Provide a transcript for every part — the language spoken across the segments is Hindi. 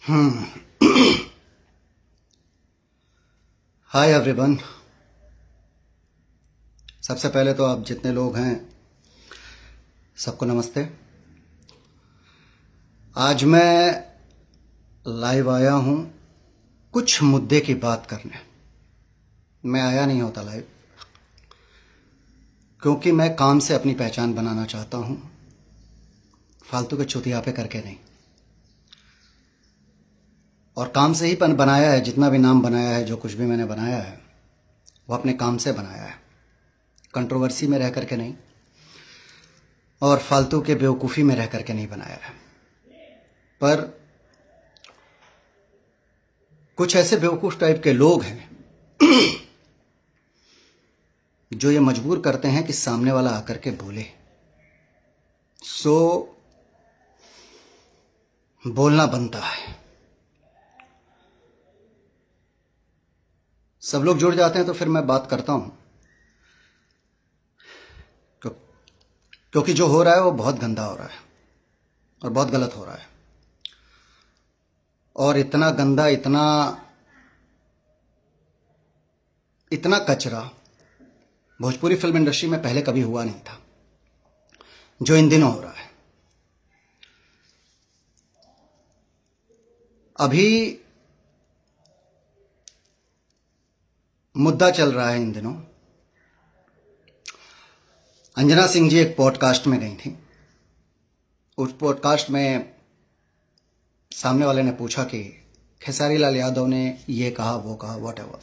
हम्म। Hi everyone. सबसे पहले तो आप जितने लोग हैं सबको नमस्ते। आज मैं लाइव आया हूं कुछ मुद्दे की बात करने। मैं आया नहीं होता लाइव क्योंकि मैं काम से अपनी पहचान बनाना चाहता हूं, फालतू के चुतियापे करके नहीं। और काम से ही बनाया है, जितना भी नाम बनाया है, जो कुछ भी मैंने बनाया है वो अपने काम से बनाया है, कंट्रोवर्सी में रह करके नहीं और फालतू के बेवकूफ़ी में रह करके नहीं बनाया है। पर कुछ ऐसे बेवकूफ़ टाइप के लोग हैं जो ये मजबूर करते हैं कि सामने वाला आकर के बोले। सो बोलना बनता है। सब लोग जुड़ जाते हैं तो फिर मैं बात करता हूं क्योंकि जो हो रहा है वो बहुत गंदा हो रहा है और बहुत गलत हो रहा है। और इतना गंदा, इतना इतना कचरा भोजपुरी फिल्म इंडस्ट्री में पहले कभी हुआ नहीं था जो इन दिनों हो रहा है। अभी मुद्दा चल रहा है इन दिनों। अंजना सिंह जी एक पॉडकास्ट में गई थी। उस पॉडकास्ट में सामने वाले ने पूछा कि खेसारी लाल यादव ने ये कहा, वो कहा, व्हाटएवर।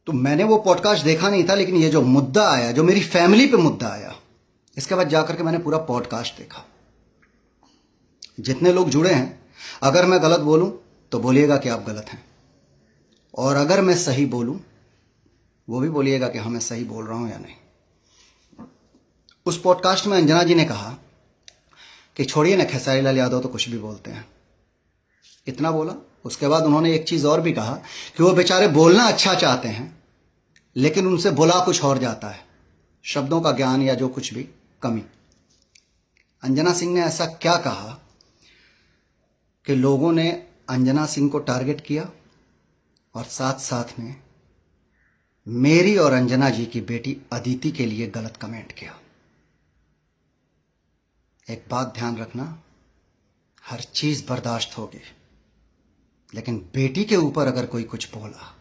तो मैंने वो पॉडकास्ट देखा नहीं था, लेकिन ये जो मुद्दा आया, जो मेरी फैमिली पे मुद्दा आया, इसके बाद जाकर के मैंने पूरा पॉडकास्ट देखा। जितने लोग जुड़े हैं, अगर मैं गलत बोलूं तो बोलिएगा कि आप गलत हैं, और अगर मैं सही बोलूं वो भी बोलिएगा कि हाँ मैं सही बोल रहा हूं या नहीं। उस पॉडकास्ट में अंजना जी ने कहा कि छोड़िए ना, खेसारी लाल यादव तो कुछ भी बोलते हैं। इतना बोला। उसके बाद उन्होंने एक चीज और भी कहा कि वो बेचारे बोलना अच्छा चाहते हैं लेकिन उनसे बोला कुछ और जाता है, शब्दों का ज्ञान या जो कुछ भी कमी। अंजना सिंह ने ऐसा क्या कहा कि लोगों ने अंजना सिंह को टारगेट किया और साथ साथ में मेरी और अंजना जी की बेटी अदिति के लिए गलत कमेंट किया। एक बात ध्यान रखना, हर चीज बर्दाश्त होगी, लेकिन बेटी के ऊपर अगर कोई कुछ बोला,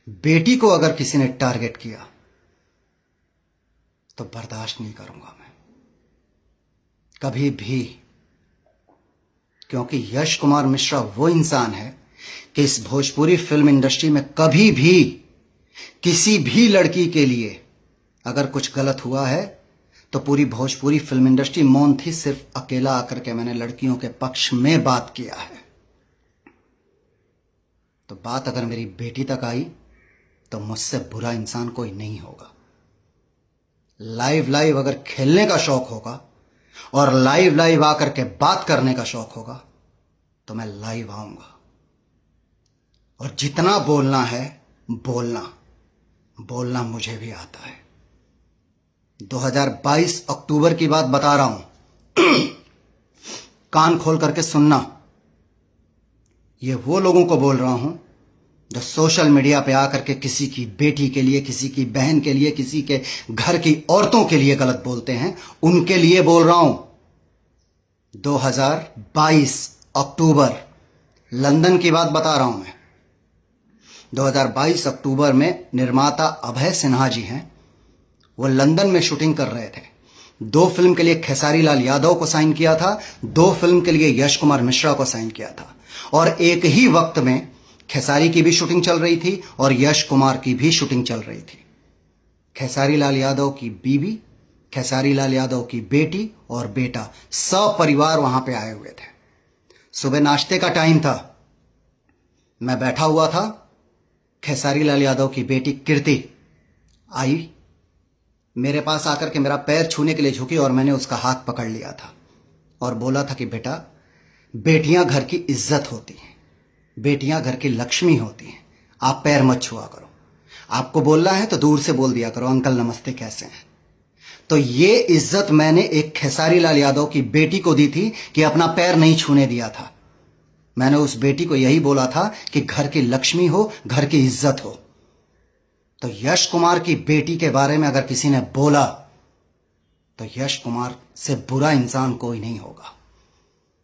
बेटी को अगर किसी ने टारगेट किया तो बर्दाश्त नहीं करूंगा मैं कभी भी। क्योंकि यश कुमार मिश्रा वो इंसान है कि इस भोजपुरी फिल्म इंडस्ट्री में कभी भी किसी भी लड़की के लिए अगर कुछ गलत हुआ है तो पूरी भोजपुरी फिल्म इंडस्ट्री मौन थी। सिर्फ अकेला आकर के मैंने लड़कियों के पक्ष में बात किया है। तो बात अगर मेरी बेटी तक आई तो मुझसे बुरा इंसान कोई नहीं होगा। लाइव अगर खेलने का शौक होगा और लाइव आकर के बात करने का शौक होगा तो मैं लाइव आऊंगा। और जितना बोलना है बोलना मुझे भी आता है। 2022 अक्टूबर की बात बता रहा हूं कान खोल करके सुनना। ये वो लोगों को बोल रहा हूं जो सोशल मीडिया पे आकर के किसी की बेटी के लिए, किसी की बहन के लिए, किसी के घर की औरतों के लिए गलत बोलते हैं, उनके लिए बोल रहा हूं। 2022 अक्टूबर, लंदन की बात बता रहा हूं मैं। 2022 अक्टूबर में निर्माता अभय सिन्हा जी हैं, वो लंदन में शूटिंग कर रहे थे। 2 फिल्म के लिए खेसारी लाल यादव को साइन किया था, 2 फिल्म के लिए यश कुमार मिश्रा को साइन किया था। और एक ही वक्त में खेसारी की भी शूटिंग चल रही थी और यश कुमार की भी शूटिंग चल रही थी। खेसारी लाल यादव की बीवी, खेसारी लाल यादव की बेटी और बेटा, सब परिवार वहां पे आए हुए थे। सुबह नाश्ते का टाइम था, मैं बैठा हुआ था। खेसारी लाल यादव की बेटी कीर्ति आई, मेरे पास आकर के मेरा पैर छूने के लिए झुकी और मैंने उसका हाथ पकड़ लिया था और बोला था कि बेटा, बेटियां घर की इज्जत होती हैं, बेटियां घर की लक्ष्मी होती हैं, आप पैर मत छुआ करो। आपको बोलना है तो दूर से बोल दिया करो, अंकल नमस्ते कैसे हैं। तो ये इज्जत मैंने एक खेसारी लाल यादव की बेटी को दी थी कि अपना पैर नहीं छूने दिया था। मैंने उस बेटी को यही बोला था कि घर की लक्ष्मी हो, घर की इज्जत हो। तो यश कुमार की बेटी के बारे में अगर किसी ने बोला तो यश कुमार से बुरा इंसान कोई नहीं होगा।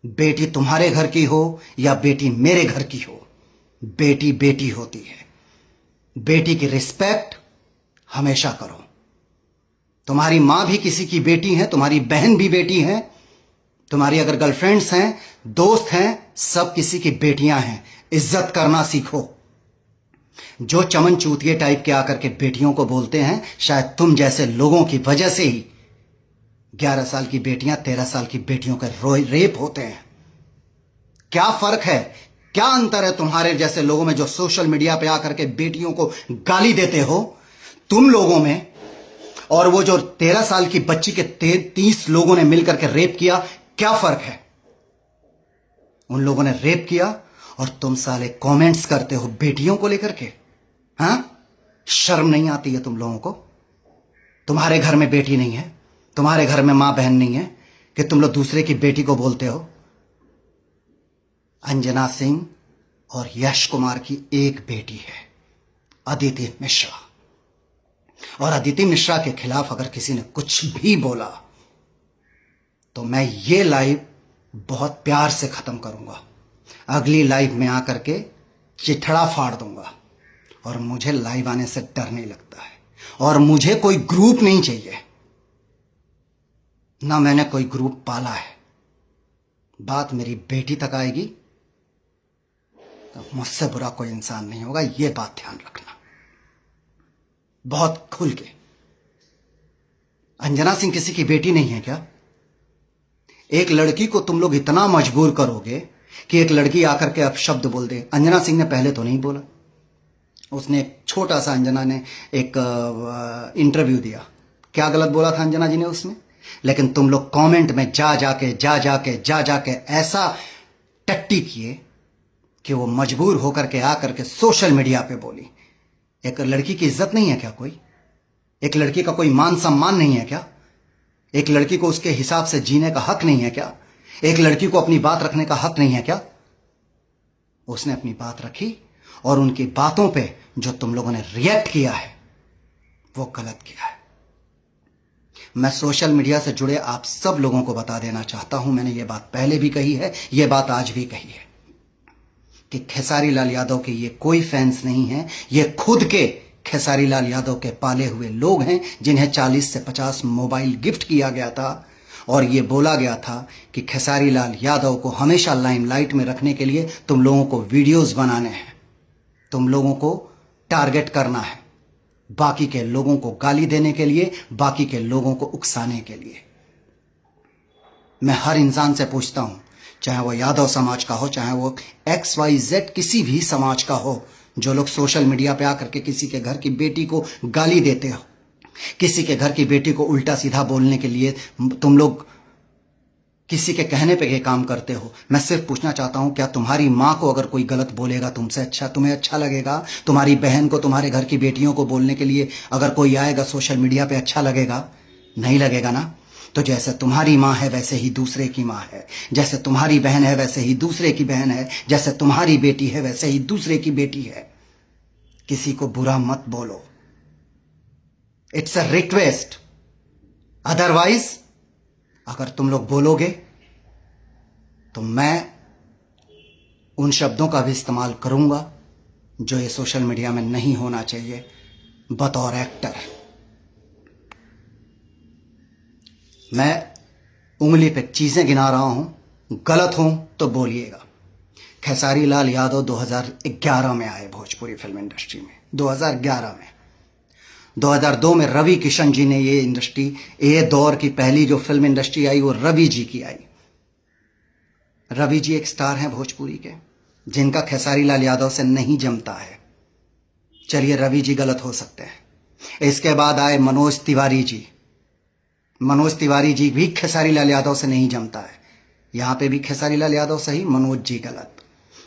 बेटी तुम्हारे घर की हो या बेटी मेरे घर की हो, बेटी बेटी होती है। बेटी की रिस्पेक्ट हमेशा करो। तुम्हारी मां भी किसी की बेटी है, तुम्हारी बहन भी बेटी है, तुम्हारी अगर गर्लफ्रेंड्स हैं, दोस्त हैं, सब किसी की बेटियां हैं। इज्जत करना सीखो। जो चमन चूतिए टाइप के आकर के बेटियों को बोलते हैं, शायद तुम जैसे लोगों की वजह से ही 11 साल की बेटियां 13 साल की बेटियों के रेप होते हैं। क्या फर्क है, क्या अंतर है तुम्हारे जैसे लोगों में जो सोशल मीडिया पे आकर के बेटियों को गाली देते हो, तुम लोगों में, और वो जो 13 साल की बच्ची के 30 लोगों ने मिलकर के रेप किया? क्या फर्क है? उन लोगों ने रेप किया और तुम साले कमेंट्स करते हो बेटियों को लेकर के। हां, शर्म नहीं आती है तुम लोगों को? तुम्हारे घर में बेटी नहीं है, तुम्हारे घर में मां बहन नहीं है कि तुम लोग दूसरे की बेटी को बोलते हो? अंजना सिंह और यश कुमार की एक बेटी है, अदिति मिश्रा। और अदिति मिश्रा के खिलाफ अगर किसी ने कुछ भी बोला तो मैं ये लाइव बहुत प्यार से खत्म करूंगा। अगली लाइव में आकर के चिथड़ा फाड़ दूंगा। और मुझे लाइव आने से डर नहीं लगता है, और मुझे कोई ग्रुप नहीं चाहिए, ना मैंने कोई ग्रुप पाला है। बात मेरी बेटी तक आएगी तो मुझसे बुरा कोई इंसान नहीं होगा, यह बात ध्यान रखना बहुत खुल के। अंजना सिंह किसी की बेटी नहीं है क्या? एक लड़की को तुम लोग इतना मजबूर करोगे कि एक लड़की आकर के अब शब्द बोल दे। अंजना सिंह ने पहले तो नहीं बोला, उसने एक छोटा सा, अंजना ने एक इंटरव्यू दिया। क्या गलत बोला था अंजना जी ने उसमें? लेकिन तुम लोग कमेंट में जा जाके ऐसा टट्टी किए कि वो मजबूर होकर के आकर के सोशल मीडिया पे बोली। एक लड़की की इज्जत नहीं है क्या कोई? एक लड़की का कोई मान सम्मान नहीं है क्या? एक लड़की को उसके हिसाब से जीने का हक नहीं है क्या? एक लड़की को अपनी बात रखने का हक नहीं है क्या? उसने अपनी बात रखी और उनकी बातों पे जो तुम लोगों ने रिएक्ट किया है वो गलत किया है। मैं सोशल मीडिया से जुड़े आप सब लोगों को बता देना चाहता हूं, मैंने ये बात पहले भी कही है, ये बात आज भी कही है कि खेसारी लाल यादव के ये कोई फैंस नहीं है। ये खुद के खेसारी लाल यादव के पाले हुए लोग हैं जिन्हें 40 से 50 मोबाइल गिफ्ट किया गया था और ये बोला गया था कि खेसारी लाल यादव को हमेशा लाइमलाइट में रखने के लिए तुम लोगों को वीडियोस बनाने हैं, तुम लोगों को टारगेट करना है, बाकी के लोगों को गाली देने के लिए, बाकी के लोगों को उकसाने के लिए। मैं हर इंसान से पूछता हूं, चाहे वो यादव समाज का हो, चाहे वो XYZ किसी भी समाज का हो, जो लोग सोशल मीडिया पे आकर के किसी के घर की बेटी को गाली देते हो, किसी के घर की बेटी को उल्टा सीधा बोलने के लिए तुम लोग किसी के कहने पे ये काम करते हो, मैं सिर्फ पूछना चाहता हूं, क्या तुम्हारी मां को अगर कोई गलत बोलेगा तुमसे, अच्छा तुम्हें अच्छा लगेगा? तुम्हारी बहन को, तुम्हारे घर की बेटियों को बोलने के लिए अगर कोई आएगा सोशल मीडिया पे, अच्छा लगेगा? नहीं लगेगा ना। तो जैसे तुम्हारी मां है वैसे ही दूसरे की मां है, जैसे तुम्हारी बहन है वैसे ही दूसरे की बहन है, जैसे तुम्हारी बेटी है वैसे ही दूसरे की बेटी है। किसी को बुरा मत बोलो, इट्स अ रिक्वेस्ट। अदरवाइज अगर तुम लोग बोलोगे तो मैं उन शब्दों का भी इस्तेमाल करूंगा जो ये सोशल मीडिया में नहीं होना चाहिए। बतौर एक्टर मैं उंगली पे चीजें गिना रहा हूं, गलत हूं तो बोलिएगा। खेसारी लाल यादव 2011 में आए भोजपुरी फिल्म इंडस्ट्री में, 2011 में। 2002 में रवि किशन जी ने ये दौर की पहली जो फिल्म इंडस्ट्री आई वो रवि जी की आई। रवि जी एक स्टार हैं भोजपुरी के, जिनका खेसारी लाल यादव से नहीं जमता है। चलिए रवि जी गलत हो सकते हैं। इसके बाद आए मनोज तिवारी जी। मनोज तिवारी जी भी खेसारी लाल यादव से नहीं जमता है। यहां पे भी खेसारी लाल यादव सही, मनोज जी गलत।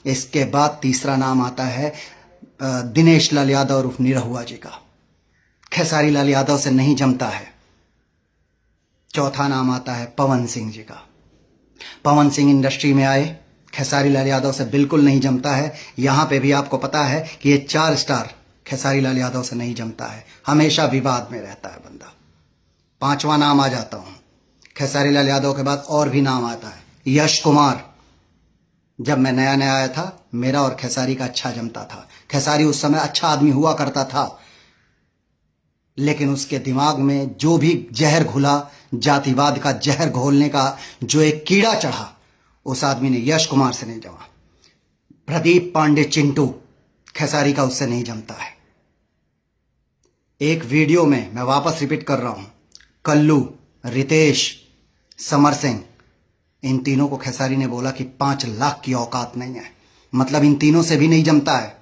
इसके बाद तीसरा नाम आता है दिनेश लाल यादव उर्फ निरहुआ जी का, खेसारी लाल यादव से नहीं जमता है। चौथा नाम आता है पवन सिंह जी का। पवन सिंह इंडस्ट्री में आए, खेसारी लाल यादव से बिल्कुल नहीं जमता है। यहां पे भी आपको पता है कि ये 4 स्टार खेसारी लाल यादव से नहीं जमता है, हमेशा विवाद में रहता है बंदा। 5वां नाम आ जाता हूं, खेसारी लाल यादव के बाद और भी नाम आता है, यश कुमार। जब मैं नया नया आया था, मेरा और खेसारी का अच्छा जमता था। खेसारी उस समय अच्छा आदमी हुआ करता था, लेकिन उसके दिमाग में जो भी जहर घुला, जातिवाद का जहर घोलने का जो एक कीड़ा चढ़ा, उस आदमी ने यश कुमार से नहीं जमा। प्रदीप पांडे चिंटू, खेसारी का उससे नहीं जमता है। एक वीडियो में मैं वापस रिपीट कर रहा हूं, कल्लू, रितेश, समर सिंह, इन तीनों को खेसारी ने बोला कि 5 लाख की औकात नहीं है। मतलब इन तीनों से भी नहीं जमता है।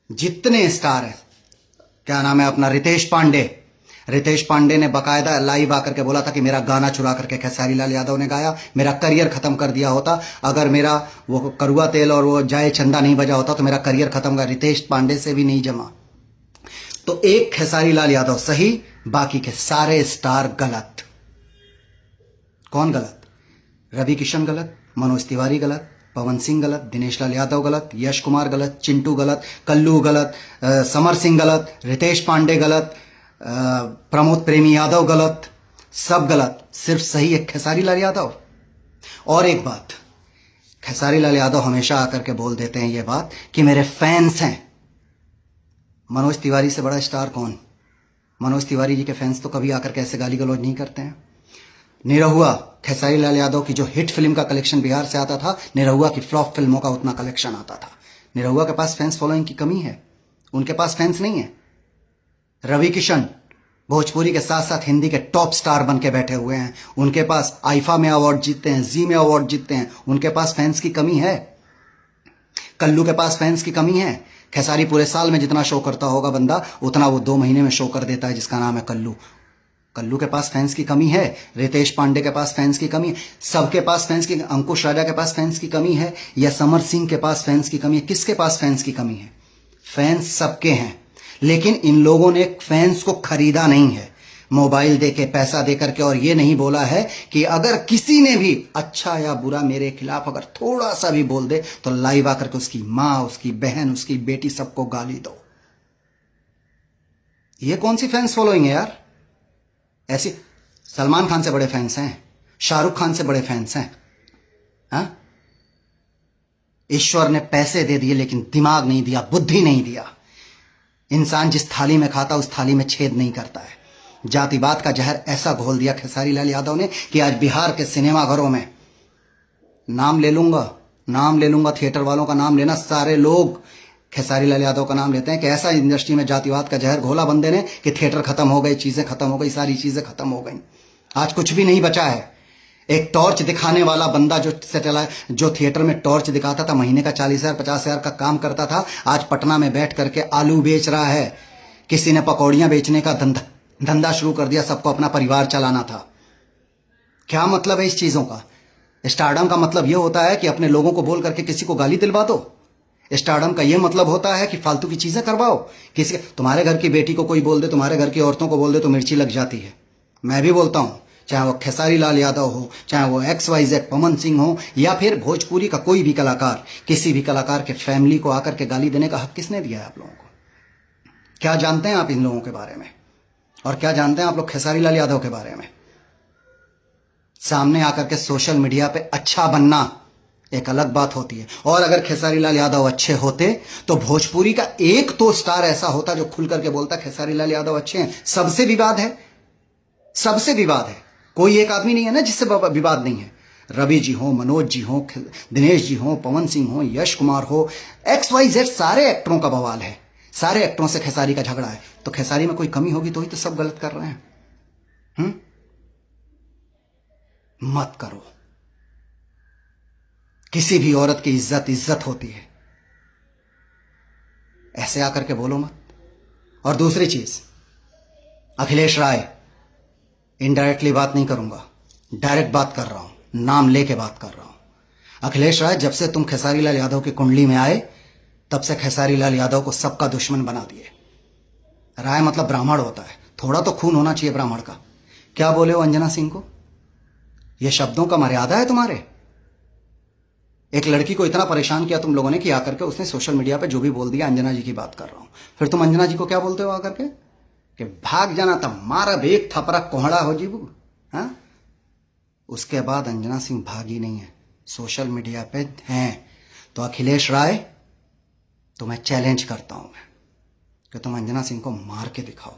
जितने स्टार हैं, क्या नाम है अपना, रितेश पांडे ने बकायदा लाइव आकर के बोला था कि मेरा गाना चुरा करके खेसारी लाल यादव ने गाया, मेरा करियर खत्म कर दिया होता। अगर मेरा वो करुआ तेल और वो जाए चंदा नहीं बजा होता तो मेरा करियर खत्म कर। रितेश पांडे से भी नहीं जमा। तो एक खेसारी लाल यादव सही, बाकी के सारे स्टार गलत। कौन गलत? रवि किशन गलत, मनोज तिवारी गलत, पवन सिंह गलत, दिनेश लाल यादव गलत, यश कुमार गलत, चिंटू गलत, कल्लू गलत, समर सिंह गलत, रितेश पांडे गलत, प्रमोद प्रेमी यादव गलत, सब गलत। सिर्फ सही एक खेसारी लाल यादव। और एक बात, खेसारी लाल यादव हमेशा आकर के बोल देते हैं ये बात कि मेरे फैंस हैं। मनोज तिवारी से बड़ा स्टार कौन? मनोज तिवारी जी के फैंस तो कभी आकर के ऐसे गाली गलौज नहीं करते हैं। निरहुआ, खेसारी लाल यादव की जो हिट फिल्म का कलेक्शन बिहार से आता था, निरहुआ की फ्लॉप फिल्मों का उतना कलेक्शन आता था। निरहुआ के पास फैंस फॉलोइंग की कमी है, उनके पास फैंस नहीं है। रवि किशन भोजपुरी के साथ साथ हिंदी के टॉप स्टार बन के बैठे हुए हैं, उनके पास आईफा में अवार्ड जीतते हैं, जी में अवार्ड जीतते हैं, उनके पास फैंस की कमी है। कल्लू के पास फैंस की कमी है। खेसारी पूरे साल में जितना शो करता होगा बंदा, उतना वो 2 महीने में शो कर देता है, जिसका नाम है कल्लू। कल्लू के पास फैंस की कमी है, रितेश पांडे के पास फैंस की कमी है, सबके पास फैंस की, अंकुश राजा के पास फैंस की कमी है, या समर सिंह के पास फैंस की कमी है? किसके पास फैंस की कमी है? फैंस सबके हैं, लेकिन इन लोगों ने फैंस को खरीदा नहीं है मोबाइल देके, पैसा देकर के। और ये नहीं बोला है कि अगर किसी ने भी अच्छा या बुरा मेरे खिलाफ अगर थोड़ा सा भी बोल दे तो लाइव आकर के उसकी मां, उसकी बहन, उसकी बेटी, सबको गाली दो। ये कौन सी फैंस फॉलोइंग है यार? ऐसी सलमान खान से बड़े फैंस हैं, शाहरुख खान से बड़े फैंस हैं। हाँ? ईश्वर ने पैसे दे दिए लेकिन दिमाग नहीं दिया, बुद्धि नहीं दिया। इंसान जिस थाली में खाता उस थाली में छेद नहीं करता है। जातिवाद का जहर ऐसा घोल दिया खेसारी लाल यादव ने कि आज बिहार के सिनेमाघरों में, नाम ले लूंगा थिएटर वालों का नाम लेना, सारे लोग खेसारी लाल यादव का नाम लेते हैं कि ऐसा इंडस्ट्री में जातिवाद का जहर घोला बंदे ने कि थिएटर खत्म हो गए, चीजें खत्म हो गई, सारी चीजें खत्म हो गई। आज कुछ भी नहीं बचा है। एक टॉर्च दिखाने वाला बंदा जो थिएटर में टॉर्च दिखाता था, महीने का 40,000 50,000 का काम करता था, आज पटना में बैठ करके आलू बेच रहा है। किसी ने पकौड़ियां बेचने का धंधा शुरू कर दिया, सबको अपना परिवार चलाना था। क्या मतलब है इस चीजों का? स्टारडम का मतलब यह होता है कि अपने लोगों को बोल करके किसी को गाली दिलवा दो। स्टारडम का यह मतलब होता है कि फालतू की चीजें करवाओ। किसी तुम्हारे घर की बेटी को कोई बोल दे, तुम्हारे घर की औरतों को बोल दे तो मिर्ची लग जाती है। मैं भी बोलता हूं, चाहे वो खेसारी लाल यादव हो, चाहे वो XYZ पवन सिंह हो, या फिर भोजपुरी का कोई भी कलाकार, किसी भी कलाकार के फैमिली को आकर के गाली देने का हक किसने दिया है आप लोगों को? क्या जानते हैं आप इन लोगों के बारे में? और क्या जानते हैं आप लोग खेसारी लाल यादव के बारे में? सामने आकर के सोशल मीडिया पे अच्छा बनना एक अलग बात होती है, और अगर खेसारी लाल यादव अच्छे होते तो भोजपुरी का एक तो स्टार ऐसा होता जो खुल करके बोलता खेसारी लाल यादव अच्छे हैं। सबसे विवाद है, सबसे विवाद है। कोई एक आदमी नहीं है ना जिससे विवाद नहीं है। रवि जी हो, मनोज जी हो, दिनेश जी हो, पवन सिंह हो, यश कुमार हो, XYZ सारे एक्टरों का बवाल है, सारे एक्टरों से खेसारी का झगड़ा है। तो खेसारी में कोई कमी होगी तो ही तो सब गलत कर रहे हैं। मत करो। किसी भी औरत की इज्जत होती है, ऐसे आकर के बोलो मत। और दूसरी चीज, अखिलेश राय, इनडायरेक्टली बात नहीं करूंगा, डायरेक्ट बात कर रहा हूं, नाम लेके बात कर रहा हूं। अखिलेश राय, जब से तुम खेसारी लाल यादव की कुंडली में आए तब से खेसारी लाल यादव को सबका दुश्मन बना दिए। राय मतलब ब्राह्मण होता है, थोड़ा तो खून होना चाहिए ब्राह्मण का। क्या बोले हो अंजना सिंह को? ये शब्दों का मर्यादा है तुम्हारे? एक लड़की को इतना परेशान किया तुम लोगों ने कि आकर के उसने सोशल मीडिया पे जो भी बोल दिया, अंजना जी की बात कर रहा हूं, फिर तुम अंजना जी को क्या बोलते हो आकर के कि भाग जाना तब मारा एक थपरा कोहड़ा हो जीबू। हाँ, उसके बाद अंजना सिंह भागी नहीं है, सोशल मीडिया पे हैं। तो अखिलेश राय, तो मैं चैलेंज करता हूं मैं कि तुम अंजना सिंह को मार के दिखाओ,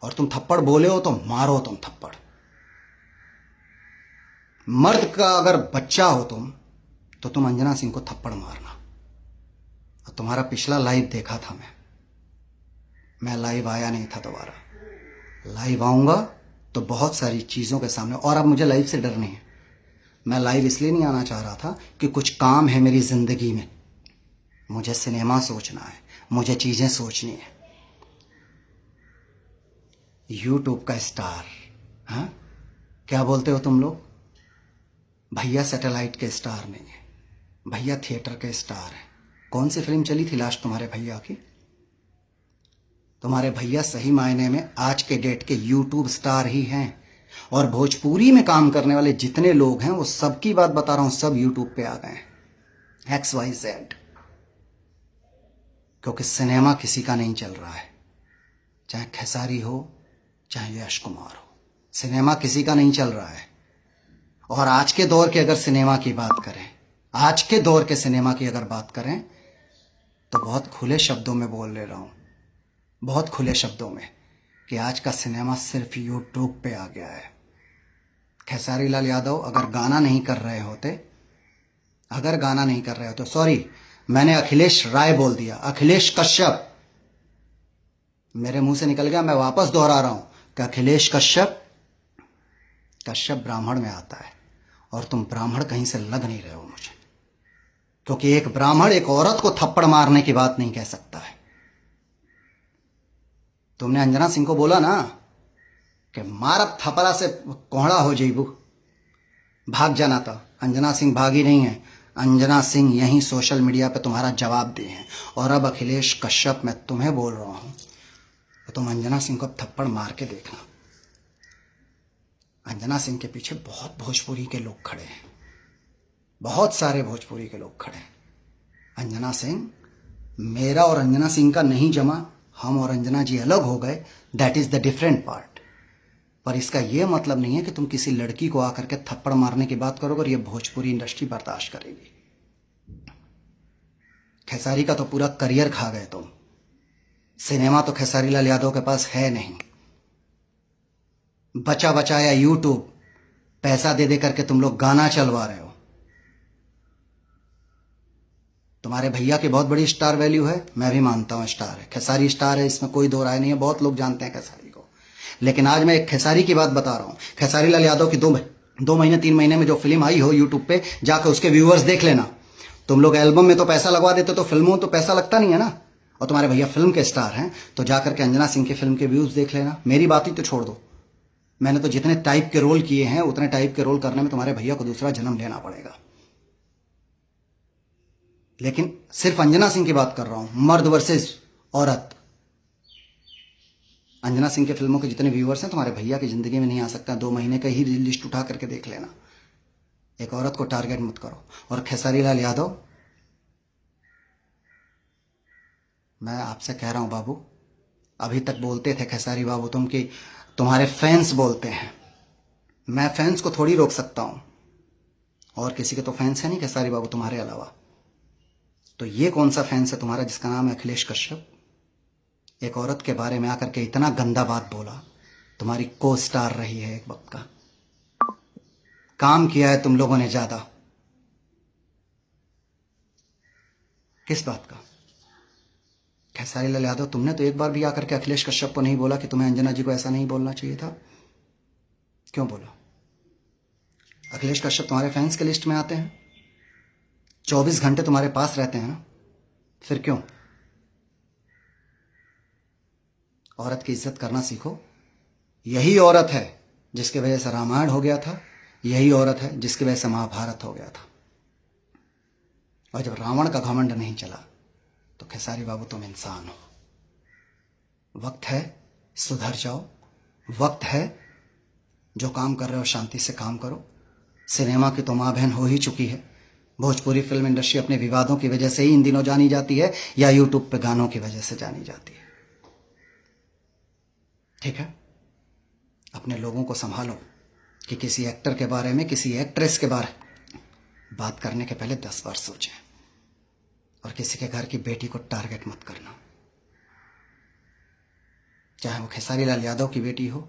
और तुम थप्पड़ बोले हो तो मारो तुम थप्पड़। मर्द का अगर बच्चा हो तुम, तो तुम अंजना सिंह को थप्पड़ मारना। और तुम्हारा पिछला लाइव देखा था मैं लाइव आया नहीं था, दोबारा लाइव आऊंगा तो बहुत सारी चीजों के सामने। और अब मुझे लाइव से डर नहीं है, मैं लाइव इसलिए नहीं आना चाह रहा था कि कुछ काम है मेरी जिंदगी में, मुझे सिनेमा सोचना है, मुझे चीजें सोचनी है। यूट्यूब का स्टार, हाँ क्या बोलते हो तुम लोग, भैया सैटेलाइट के स्टार नहीं है, भैया थिएटर के स्टार है। कौन सी फिल्म चली थी लास्ट तुम्हारे भैया की? तुम्हारे भैया सही मायने में आज के डेट के यूट्यूब स्टार ही हैं। और भोजपुरी में काम करने वाले जितने लोग हैं वो सबकी बात बता रहा हूं, सब यूट्यूब पे आ गए हैं, XYZ। क्योंकि सिनेमा किसी का नहीं चल रहा है, चाहे खेसारी हो चाहे यश कुमार हो, सिनेमा किसी का नहीं चल रहा है। और आज के दौर के अगर सिनेमा की बात करें, आज के दौर के सिनेमा की अगर बात करें, तो बहुत खुले शब्दों में बोल ले रहा हूं, बहुत खुले शब्दों में, कि आज का सिनेमा सिर्फ यूट्यूब पे आ गया है। खेसारी लाल यादव अगर गाना नहीं कर रहे होते, अगर गाना नहीं कर रहे होते, सॉरी मैंने अखिलेश राय बोल दिया, अखिलेश कश्यप मेरे मुंह से निकल गया, मैं वापस दोहरा रहा हूं कि अखिलेश कश्यप, कश्यप ब्राह्मण में आता है, और तुम ब्राह्मण कहीं से लग नहीं रहे हो मुझे। क्योंकि एक ब्राह्मण एक औरत को थप्पड़ मारने की बात नहीं कह सकता है। तुमने अंजना सिंह को बोला ना कि मारब थपड़ा से कोहड़ा हो जाइबू, भाग जाना था। अंजना सिंह भागी नहीं है, अंजना सिंह यहीं सोशल मीडिया पे तुम्हारा जवाब दिए हैं। और अब अखिलेश कश्यप, मैं तुम्हें बोल रहा हूं, तो तुम अंजना सिंह को थप्पड़ मार के देखना। अंजना सिंह के पीछे बहुत भोजपुरी के लोग खड़े हैं, बहुत सारे भोजपुरी के लोग खड़े हैं। अंजना सिंह, मेरा और अंजना सिंह का नहीं जमा, हम और अंजना जी अलग हो गए, that is the different part. पर इसका यह मतलब नहीं है कि तुम किसी लड़की को आकर के थप्पड़ मारने की बात करोगे और ये भोजपुरी इंडस्ट्री बर्दाश्त करेगी। खेसारी का तो पूरा करियर खा गए तुम, सिनेमा तो खेसारी लाल यादव के पास है नहीं। बचा बचाया यूट्यूब, पैसा दे दे करके तुम लोग गाना चलवा रहे हो। तुम्हारे भैया की बहुत बड़ी स्टार वैल्यू है, मैं भी मानता हूं स्टार है, खेसारी स्टार है, इसमें कोई दो राय नहीं है, बहुत लोग जानते हैं खेसारी को। लेकिन आज मैं एक खेसारी की बात बता रहा हूं। खेसारी लाल यादव की 2 महीने 3 महीने में जो फिल्म आई हो यूट्यूब पे, जाकर उसके व्यूअर्स देख लेना। तुम लोग एल्बम में तो पैसा लगवा देते, तो फिल्मों तो पैसा लगता नहीं है ना। और तुम्हारे भैया फिल्म के स्टार हैं, तो जाकर के अंजना सिंह की फिल्म के व्यूज देख लेना। मेरी बात ही तो छोड़ दो, मैंने तो जितने टाइप के रोल किए हैं उतने टाइप के रोल करने में तुम्हारे भैया को दूसरा जन्म लेना पड़ेगा। लेकिन सिर्फ अंजना सिंह की बात कर रहा हूं, मर्द वर्सेस औरत। अंजना सिंह के फिल्मों के जितने व्यूअर्स हैं तुम्हारे भैया की जिंदगी में नहीं आ सकता। 2 महीने का ही लिस्ट उठा करके देख लेना, एक औरत को टारगेट मत करो। और खेसारी लाल यादव, मैं आपसे कह रहा हूं बाबू, अभी तक बोलते थे खेसारी बाबू तुम कि तुम्हारे फैंस बोलते हैं, मैं फैंस को थोड़ी रोक सकता हूं, और किसी के तो फैंस है नहीं खेसारी बाबू तुम्हारे अलावा। तो ये कौन सा फैंस है तुम्हारा जिसका नाम है अखिलेश कश्यप? एक औरत के बारे में आकर के इतना गंदा बात बोला, तुम्हारी को स्टार रही है एक वक्त का, काम किया है तुम लोगों ने ज्यादा। किस बात का? खेसारी लाल यादव, तुमने तो एक बार भी आकर के अखिलेश कश्यप को नहीं बोला कि तुम्हें अंजना जी को ऐसा नहीं बोलना चाहिए था? क्यों बोला? अखिलेश कश्यप तुम्हारे फैंस के लिस्ट में आते हैं, 24 घंटे तुम्हारे पास रहते हैं ना, फिर क्यों? औरत की इज्जत करना सीखो। यही औरत है जिसके वजह से रामायण हो गया था, यही औरत है जिसकी वजह से महाभारत हो गया था। और जब रावण का घमंड नहीं चला, तो खेसारी बाबू तुम इंसान हो। वक्त है सुधर जाओ, वक्त है जो काम कर रहे हो शांति से काम करो। सिनेमा की तो मां बहन हो ही चुकी है, भोजपुरी फिल्म इंडस्ट्री अपने विवादों की वजह से ही इन दिनों जानी जाती है या यूट्यूब पे गानों की वजह से जानी जाती है। ठीक है, अपने लोगों को संभालो कि किसी एक्टर के बारे में, किसी एक्ट्रेस के बारे में बात करने के पहले 10 बार सोचें। और किसी के घर की बेटी को टारगेट मत करना, चाहे वो खेसारी लाल यादव की बेटी हो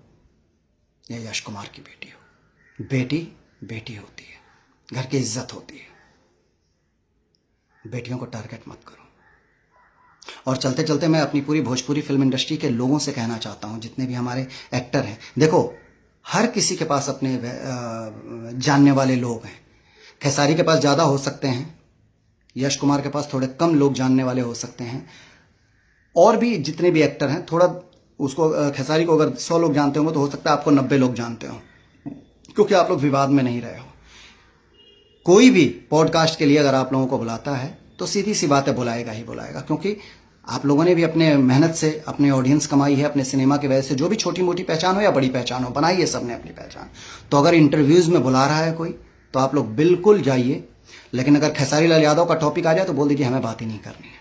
या यश कुमार की बेटी हो। बेटी बेटी होती है, घर की इज्जत होती है। बेटियों को टारगेट मत करो। और चलते चलते मैं अपनी पूरी भोजपुरी फिल्म इंडस्ट्री के लोगों से कहना चाहता हूं, जितने भी हमारे एक्टर हैं, देखो हर किसी के पास अपने जानने वाले लोग हैं। खेसारी के पास ज़्यादा हो सकते हैं, यश कुमार के पास थोड़े कम लोग जानने वाले हो सकते हैं, और भी जितने भी एक्टर हैं, थोड़ा उसको खेसारी को अगर 100 लोग जानते होंगे तो हो सकता है आपको 90 लोग जानते हो, क्योंकि आप लोग विवाद में नहीं रहे हो। कोई भी पॉडकास्ट के लिए अगर आप लोगों को बुलाता है तो सीधी सी बात है, बुलाएगा ही बुलाएगा, क्योंकि आप लोगों ने भी अपने मेहनत से अपने ऑडियंस कमाई है, अपने सिनेमा की वजह से। जो भी छोटी मोटी पहचान हो या बड़ी पहचान हो, बनाई है सबने अपनी पहचान। तो अगर इंटरव्यूज में बुला रहा है कोई तो आप लोग बिल्कुल जाइए, लेकिन अगर खेसारी लाल यादव का टॉपिक आ जाए तो बोल दीजिए हमें बात ही नहीं करनी है,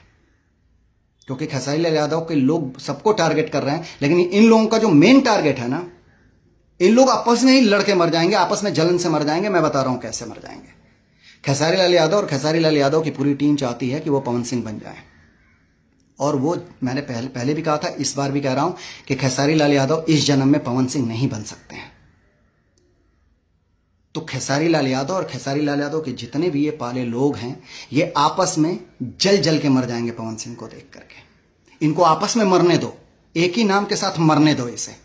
क्योंकि खेसारी लाल यादव के लोग सबको टारगेट कर रहे हैं। लेकिन इन लोगों का जो मेन टारगेट है ना, इन लोग आपस में ही लड़के मर जाएंगे, आपस में जलन से मर जाएंगे। मैं बता रहा हूं कैसे मर जाएंगे। खेसारी लाल यादव और खेसारी लाल यादव की पूरी टीम चाहती है कि वो पवन सिंह बन जाए, और वो मैंने पहले भी कहा था, इस बार भी कह रहा हूं कि खेसारी लाल यादव इस जन्म में पवन सिंह नहीं बन सकते हैं। तो खेसारी लाल यादव और खेसारी लाल यादव के जितने भी ये पाले लोग हैं, ये आपस में जल जल के मर जाएंगे पवन सिंह को देख करके। इनको आपस में मरने दो, एक ही नाम के साथ मरने दो इसे।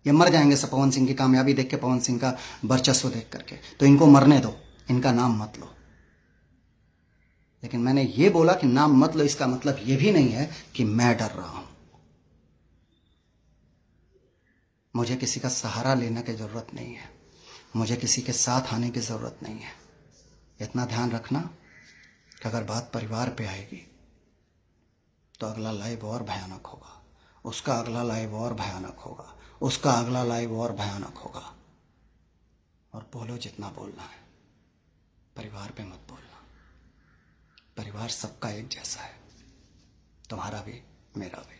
ये मर जाएंगे सब पवन सिंह की कामयाबी देख के, पवन सिंह का वर्चस्व देख करके। तो इनको मरने दो, इनका नाम मत लो। लेकिन मैंने ये बोला कि नाम मत लो, इसका मतलब ये भी नहीं है कि मैं डर रहा हूं। मुझे किसी का सहारा लेने की जरूरत नहीं है, मुझे किसी के साथ आने की जरूरत नहीं है। इतना ध्यान रखना कि अगर बात परिवार पे आएगी तो अगला लाइव और भयानक होगा, उसका अगला लाइव और भयानक होगा, उसका अगला लाइव और भयानक होगा। और बोलो जितना बोलना है, परिवार पे मत बोलना। परिवार सबका एक जैसा है, तुम्हारा भी मेरा भी।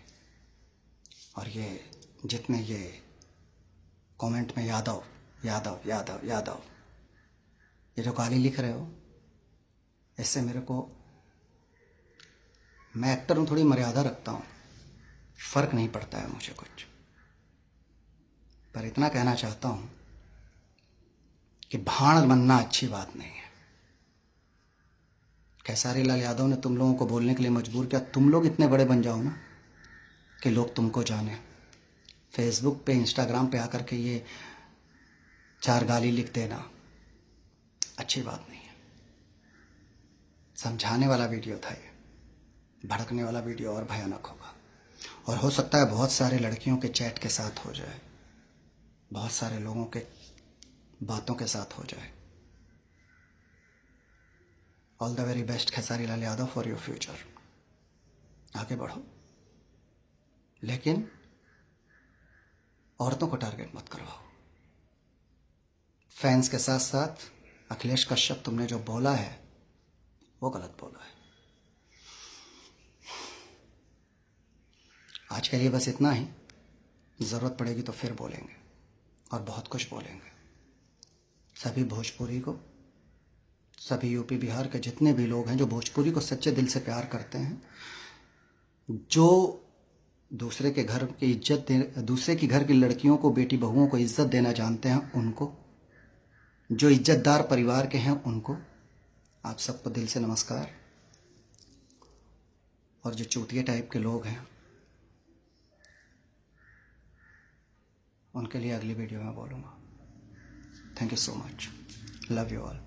और ये जितने ये कमेंट में यादव यादव यादव यादव ये जो गाली लिख रहे हो, इससे मेरे को, मैं एक्टर हूं, थोड़ी मर्यादा रखता हूं, फर्क नहीं पड़ता है मुझे कुछ। पर इतना कहना चाहता हूं कि भाड़ बनना अच्छी बात नहीं है। खेसारी लाल यादव ने तुम लोगों को बोलने के लिए मजबूर किया। तुम लोग इतने बड़े बन जाओ ना कि लोग तुमको जाने। फेसबुक पे, इंस्टाग्राम पे आकर के ये 4 गाली लिख देना अच्छी बात नहीं है। समझाने वाला वीडियो था ये, भड़कने वाला वीडियो और भयानक होगा। और हो सकता है बहुत सारे लड़कियों के चैट के साथ हो जाए, बहुत सारे लोगों के बातों के साथ हो जाए। All the very best Khesari Lal Yadav for your future. आगे बढ़ो, लेकिन औरतों को टारगेट मत करवाओ। फैंस के साथ साथ अखिलेश कश्यप, तुमने जो बोला है वो गलत बोला है। आज के लिए बस इतना ही। जरूरत पड़ेगी तो फिर बोलेंगे और बहुत कुछ बोलेंगे। सभी भोजपुरी को, सभी यूपी बिहार के जितने भी लोग हैं जो भोजपुरी को सच्चे दिल से प्यार करते हैं, जो दूसरे के घर की इज्जत दूसरे की घर की लड़कियों को, बेटी बहुओं को इज्जत देना जानते हैं, उनको, जो इज्जतदार परिवार के हैं उनको, आप सबको दिल से नमस्कार। और जो चूतिया टाइप के लोग हैं उनके लिए अगली वीडियो में बोलूँगा। Thank you so much, love you all.